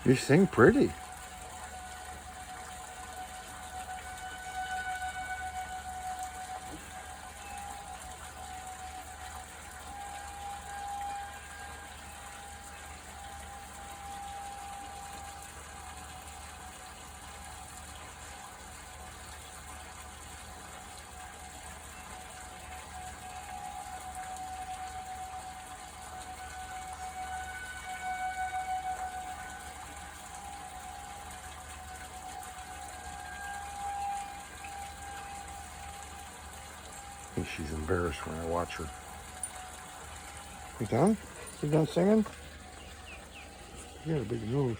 You sing pretty. I think she's embarrassed when I watch her. You done? You done singing? You got a big nose.